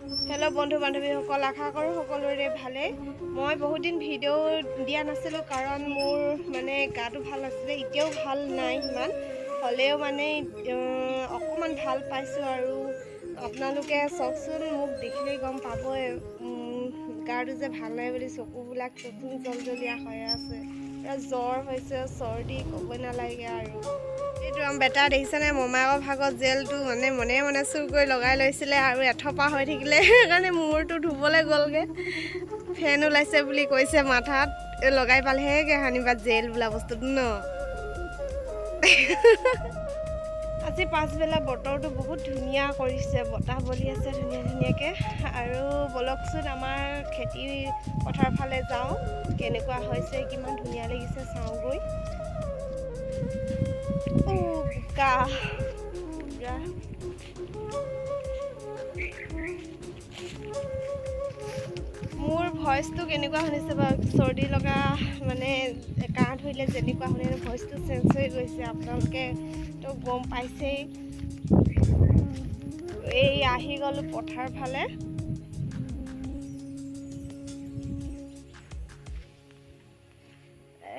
Hello बंधु बान्धवीসকল, आशा करूँ সকলোৰে ভালে। মই বহুত দিন ভিডিঅ' দিয়া নাছিলোঁ কাৰণ মোৰ মানে গাটো ভাল নাছিলে, এতিয়াও ভাল নাই ইমান, হ'লেও মানে অকণমান ভাল পাইছোঁ। আৰু আপোনালোকে চাওকচোন, মোক দেখিলেই গম পাবই গাটো যে ভাল নাই বুলি। চকুবিলাক চকু জলজলীয়া হৈ আছে, জ্বৰ হৈছে, চৰ্দি ক'বই নালাগে। আৰু এইটো বেটা দেখিছেনে, মমায়েকৰ ভাগত জেলটো মানে মনে মনে চুৰ কৰি লগাই লৈছিলে আৰু এথপা হৈ থাকিলে, সেইকাৰণে মূৰটো ধুবলৈ গ'লগৈ। ফেন ওলাইছে বুলি কৈছে, মাথাত লগাই পালেহে সানিবা জেল বোলা বস্তুটো ন। আজি পাছবেলা বতৰটো বহুত ধুনীয়া কৰিছে, বতাহ বলি আছে ধুনীয়া ধুনীয়াকৈ। আৰু বলকচোন আমাৰ খেতি পথাৰ ফালে যাওঁ, কেনেকুৱা হৈছে, কিমান ধুনীয়া লাগিছে চাওঁগৈ। মোৰ ভইচটো কেনেকুৱা শুনিছে বাৰু? চৰ্দি লগা মানে কাহ ধৰিলে যেনেকুৱা শুনে, ভইচটো চেঞ্জ হৈ গৈছে, আপোনালোকেতো গম পাইছেই। এই আহি গ'লোঁ পথাৰ ফালে।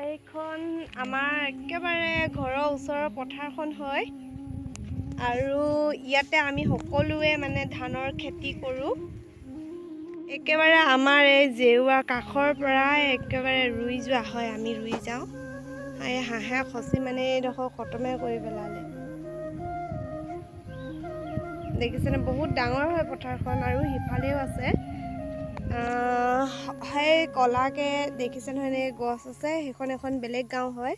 এইখন আমাৰ একেবাৰে ঘৰৰ ওচৰৰ পথাৰখন হয়, আৰু ইয়াতে আমি সকলোৱে মানে ধানৰ খেতি কৰোঁ। একেবাৰে আমাৰ এই জেওৰা কাষৰ পৰাই একেবাৰে ৰুই যোৱা হয়, আমি ৰুই যাওঁ। এই হাঁহে খচি মানে এইডোখৰ খতমে কৰি পেলালে। দেখিছেনে, বহুত ডাঙৰ হয় পথাৰখন, আৰু সিফালেও আছে। সেই কলাকৈ দেখিছে নহয়, গছ আছে, সেইখন এখন বেলেগ গাঁও হয়।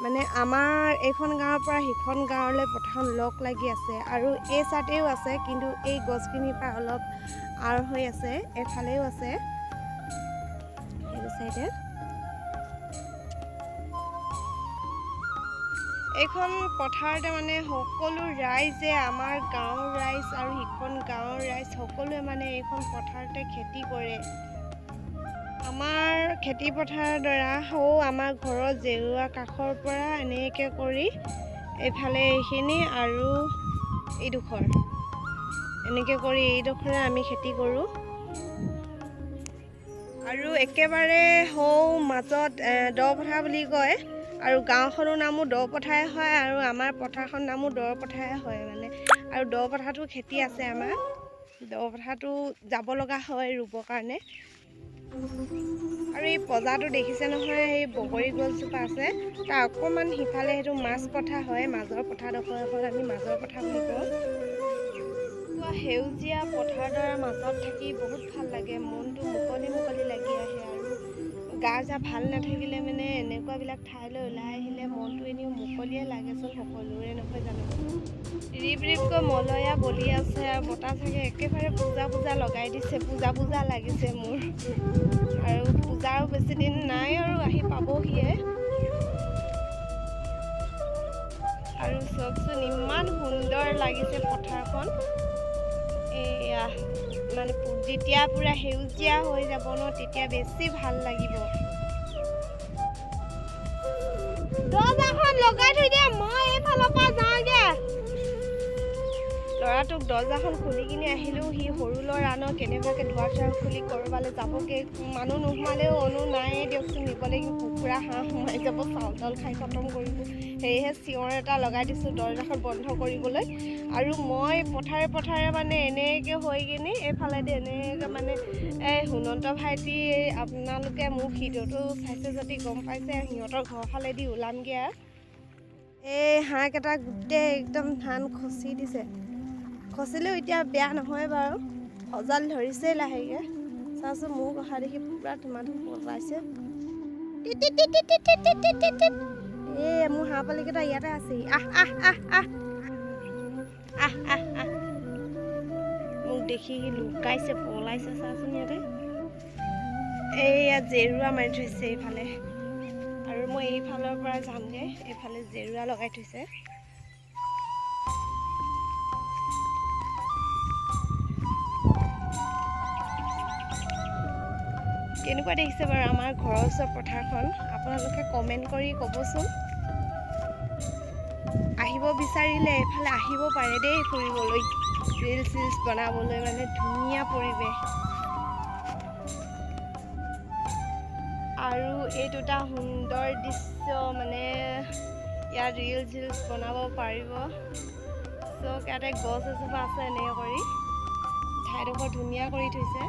মানে আমাৰ এইখন গাঁৱৰ পৰা সিখন গাঁৱলৈ পথাৰখন লগ লাগি আছে, আৰু এই চাইডেও আছে, কিন্তু এই গছখিনিৰ পৰা অলপ আঁৰ হৈ আছে। এফালেও আছে, সেইটো চাইডে। এইখন পথাৰতে মানে সকলো ৰাইজে, আমাৰ গাঁৱৰ ৰাইজ আৰু সিখন গাঁৱৰ ৰাইজ সকলোৱে মানে এইখন পথাৰতে খেতি কৰে। আমাৰ খেতি পথাৰৰ দ্বাৰা আমাৰ ঘৰৰ জেওৰা কাষৰ পৰা এনেকৈ কৰি এইফালে এইখিনি আৰু এইডোখৰ এনেকৈ কৰি এইডোখৰে আমি খেতি কৰোঁ। আৰু একেবাৰে মাজত দ পথাৰ বুলি কয়, আৰু গাঁওখনৰ নামো দ পথাৰে হয়, আৰু আমাৰ পথাৰখনৰ নামো দ পথাৰে হয় মানে। আৰু দ পথাৰটো খেতি আছে আমাৰ, দ পথাৰটো যাব লগা হয় ৰুবৰ কাৰণে। আৰু এই পজাটো দেখিছে নহয়, সেই বগৰী গছজোপা আছে, তাৰ অকণমান সিফালে সেইটো মাছ পথাৰ হয়, মাজৰ পথাৰডোখৰ এখন আমি মাজৰ পথাৰ বুলি কওঁ। সেউজীয়া পথাৰডৰাৰ মাজত থাকি বহুত ভাল লাগে, মনটো মুকলি মুকলি লাগি আহে। আৰু গা যা ভাল নাথাকিলে মানে এনেকুৱাবিলাক ঠাইলৈ ওলাই আহিলে মনটো এনেও মুকলিয়ে লাগেচোন, সকলোৰে নহয় জানো। ৰিব ৰিবকৈ মলয়া বলি আছে, আৰু বতাহ চাগে একেবাৰে পূজা পূজা লগাই দিছে, পূজা পূজা লাগিছে মোৰ। আৰু পূজাও বেছি দিন নাই, আৰু আহি পাবহিয়ে। আৰু চাওকচোন, ইমান সুন্দৰ লাগিছে পথাৰখন। এয়া মানে যেতিয়া পুৰা সেউজীয়া হৈ যাব ন, তেতিয়া বেছি ভাল লাগিব। দৰ্জাখন লগাই থৈ দিয়া, মই এইফালৰ পৰা যাওঁগে। ল'ৰাটোক দৰ্জাখন খুলি কিনি আহিলোঁ, সি সৰু ল'ৰা ন, কেনেবাকৈ দুৱাৰ চোৱাৰ খুলি ক'ৰবালৈ যাবগৈ। মানুহ নোসোমালেও নায়ে দিয়কচোন, নিবলৈ কুকুৰা হাঁহ সোমাই যাব, চাউল তাউল খাই খতম কৰিব। সেয়েহে চিঞৰ এটা লগাই দিছোঁ দৰ্জাখন বন্ধ কৰিবলৈ। আৰু মই পথাৰে মানে এনেকৈ হৈ কিনি এইফালেদি এনেকৈ মানে এই সুনন্ত ভাইটি, আপোনালোকে মোৰ ভিডিঅ'টো চাইছে যদি গম পাইছে, সিহঁতৰ ঘৰ ফালেদি ওলামগৈ। আৰু এই হাঁহকেইটা গোটেই একদম ধান খচি দিছে, খচিলেও এতিয়া বেয়া নহয় বাৰু, সজাল ধৰিছেই লাহেকৈ। চাওঁচোন, মোৰ কথা দেখি পূৰা ধুমাধুম বজাইছে। এই মোৰ হাঁহ পোৱালিকেইটা ইয়াতে আছেহি, আহ আহ আহ আহ আহ আহ আহ। মোক দেখি লুকাইছে, পলাইছে, চাচোন ইয়াতে। এইয়া জেৰুৱা মাৰি থৈছে এইফালে, আৰু মই এইফালৰ পৰা যামগৈ। এইফালে জেৰুৱা লগাই থৈছে। কেনেকুৱা দেখিছে বাৰু আমাৰ ঘৰৰ ওচৰৰ পথাৰখন? আপোনালোকে কমেণ্ট কৰি ক'বচোন। আহিব বিচাৰিলে এইফালে আহিব পাৰে দেই ফুৰিবলৈ। ৰিলছ বনাবলৈ মানে ধুনীয়া পৰিৱেশ। আৰু এই দুটা সুন্দৰ দৃশ্য মানে ইয়াত ৰিলছ বনাব পাৰিব। চ' ইয়াতে গছ এজোপা আছে এনেকৈ কৰি ঠাইডোখৰ ধুনীয়া কৰি থৈছে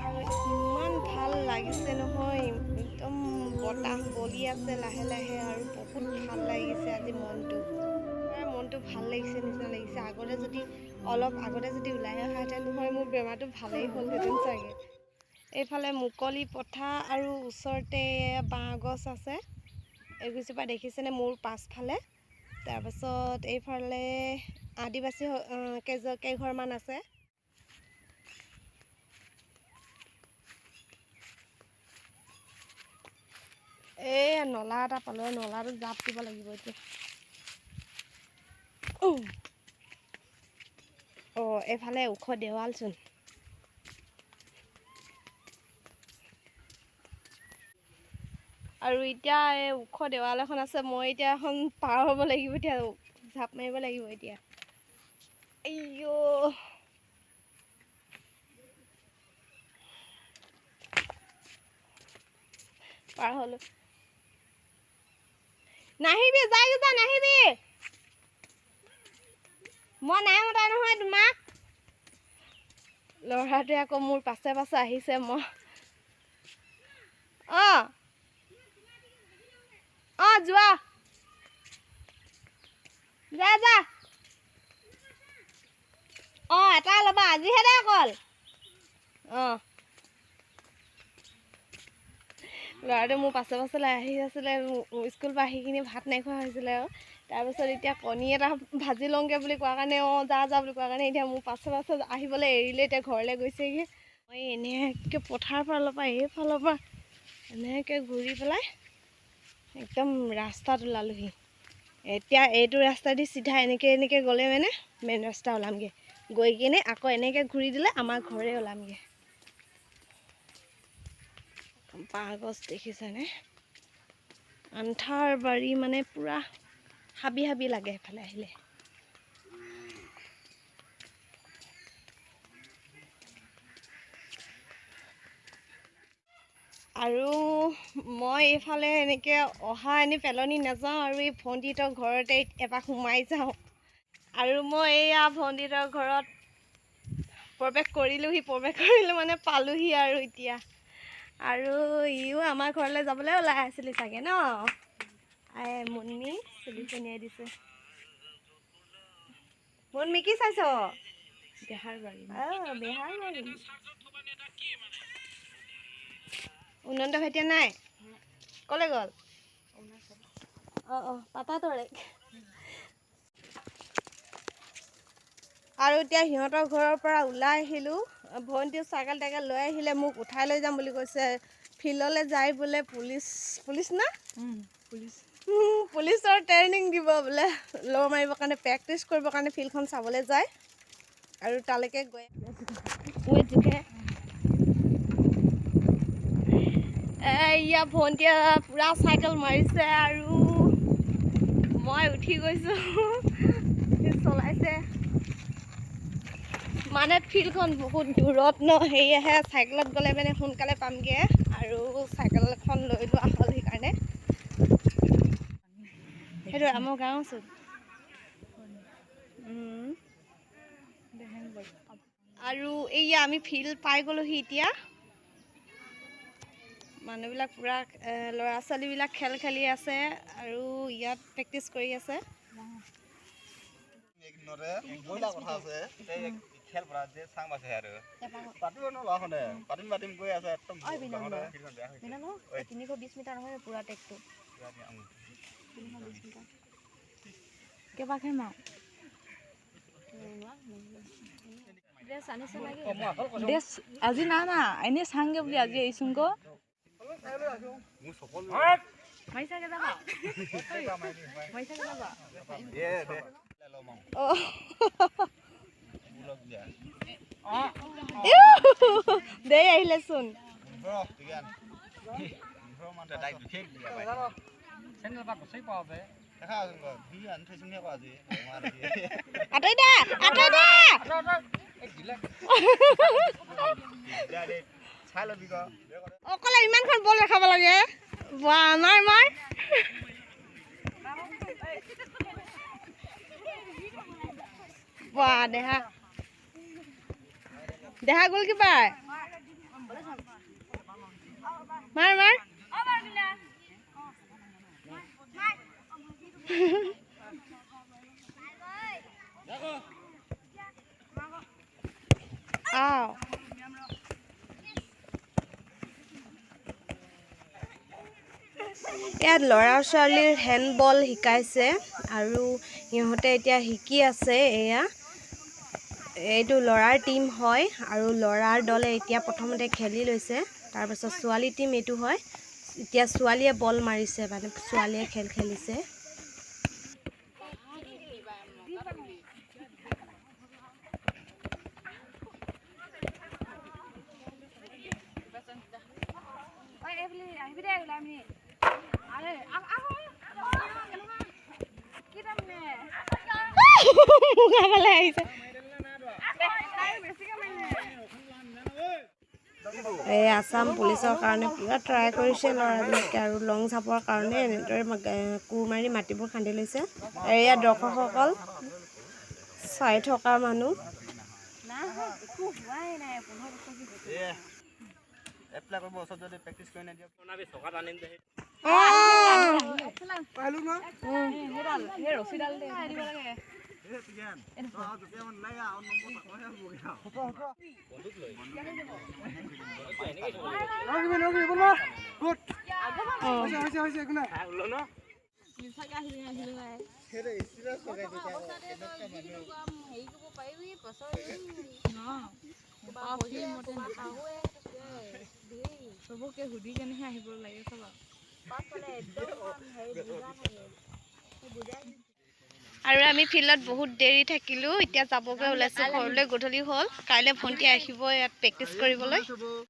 আৰু ইমান ভাল লাগিছে নহয়, একদম বতাহ বলি আছে লাহে লাহে আৰু বহুত ভাল লাগিছে আজি মনটো ভাল লাগিছে নিচিনা লাগিছে। অলপ আগতে যদি ওলাই অহাহেঁতেন নহয় মোৰ বেমাৰটো ভালেই হ'লহেঁতেন চাগে। এইফালে মুকলি পথাৰ আৰু ওচৰতে বাঁহ গছ আছে, এইগছজোপা দেখিছেনে মোৰ পাছফালে। তাৰপাছত এইফালে আদিবাসী কেইঘৰমান আছে। এই নলা এটা পালোঁ, নলাটো জাপ দিব লাগিব এতিয়া। এইফালে ওখ দেৱালচোন। আৰু এতিয়া এই ওখ দেৱাল এখন আছে, মই এতিয়া এখন পাৰ হ'ব লাগিব, এতিয়া জাপ মাৰিব লাগিব এতিয়া। আইঅ' পাৰ হ'লো। নাহিবি, যা নাহিবি, মই নাই মতা নহয় তোমাক। ল'ৰাটোৱে আকৌ মোৰ পাছে পাছে আহিছে। যোৱা যা যা। এটা ল'বা আজিহে দে অকল। ল'ৰাটোৱে মোৰ পাছে পাছে আহি আছিলে, স্কুল পৰা আহি কিনি ভাত নাই খোৱা হৈছিলে আৰু তাৰপিছত এতিয়া কণী এটা ভাজি লওঁগৈ বুলি কোৱা কাৰণে যা বুলি কোৱা কাৰণে এতিয়া মোৰ পাছে পাছে আহিবলৈ এৰিলে, এতিয়া ঘৰলৈ গৈছেগৈ। মই এনেকৈ পথাৰৰ ফালৰ পৰা এইফালৰ পৰা এনেকৈ ঘূৰি পেলাই একদম ৰাস্তাত ওলালোহি। এতিয়া এইটো ৰাস্তা দি চিধা এনেকৈ গ'লে মানে মেইন ৰাস্তা ওলামগৈ, গৈ কিনে আকৌ এনেকৈ ঘূৰি দিলে আমাৰ ঘৰে ওলামগৈ। বাঁহ গছ দেখিছেনে? আন্ধাৰ বাৰী মানে পুৰা হাবি হাবি লাগে এফালে আহিলে। আৰু মই এইফালে এনেকৈ পেলনি নাযাওঁ আৰু এই ভণ্টিহঁতৰ ঘৰতে এপাক সোমাই যাওঁ। আৰু মই এইয়া ভণ্টিহঁতৰ ঘৰত প্ৰৱেশ কৰিলোঁ মানে পালোহি আৰু এতিয়া। আৰু ইও আমাৰ ঘৰলৈ যাবলৈ ওলাই আছিলি চাগে ন? মুন্মি চুলি পনিয়াই দিছে। মুন্মি কি চাইছ? বেহাৰবাৰী। উন্নন্ত ভাইটিয়া নাই? ক'লে গ'ল? পাপা তৰে। আৰু এতিয়া সিহঁতৰ ঘৰৰ পৰা ওলাই আহিলোঁ। ভণ্টিও চাইকেল টাইকেল লৈ আহিলে, মোক উঠাই লৈ যাম বুলি কৈছে। ফিল্ডলৈ যায় বোলে, পুলিচ না? পুলিচৰ ট্ৰেইনিং দিব বোলে, ল' মাৰিবৰ কাৰণে প্ৰেক্টিচ কৰিবৰ কাৰণে ফিল্ডখন চাবলৈ যায় আৰু তালৈকে গৈ এয়া ভণ্টিয়ে পূৰা চাইকেল মাৰিছে আৰু মই উঠি গৈছোঁ। চলাইছে মানে ফিল্ডখন বহুত দূৰত ন, সেয়েহে চাইকেলত গ'লে মানে সোনকালে পামগৈ আৰু চাইকেলখন লৈ লোৱা হ'ল সেইকাৰণে। সেইটো আমাৰ গাঁওচোন। আৰু এইয়া আমি ফিল্ড পাই গ'লোহি এতিয়া। মানুহবিলাক পূৰা ল'ৰা ছোৱালীবিলাক খেল খেলি আছে আৰু ইয়াত প্ৰেক্টিচ কৰি আছে। আজি না এনেই চাংগে বুলি আজি আহিছোং ক দে আহিলেচোন। আঁতৰি দে আঁতৰি দে অকলে ইমানখন বল দেখাব লাগে বাহ মাৰ মাৰ বাহ দেহা দেহা গ'ল কিবা মাৰ মাৰ আও ইয়াত ল'ৰা ছোৱালীৰ হেণ্ডবল শিকাইছে আৰু সিহঁতে এতিয়া শিকি আছে এয়া এইটো ল'ৰাৰ টিম হয় আৰু ল'ৰাৰ দলে এতিয়া প্ৰথমতে খেলি লৈছে তাৰপিছত ছোৱালী টিম এইটো হয় এতিয়া ছোৱালীয়ে বল মাৰিছে মানে ছোৱালীয়ে খেল খেলিছে এই আসাম পুলিচৰ কাৰণে পুৰা ট্ৰাই কৰিছে ল'ৰাবিলাকে আৰু লং জাপৰ কাৰণে এনেদৰে কোৰ মাৰি মাটিবোৰ খান্দি লৈছে এয়া দৰ্শকসকল চাই থকা মানুহ চবকে সুধি কেনেহে আহিব লাগে চব আৰু আমি ফিল্ডত বহুত দেৰি থাকিলোঁ এতিয়া যাবগৈ ওলাইছোঁ ঘৰলৈ গধূলি হ'ল কাইলৈ ভণ্টি আহিব ইয়াত প্ৰেক্টিচ কৰিবলৈ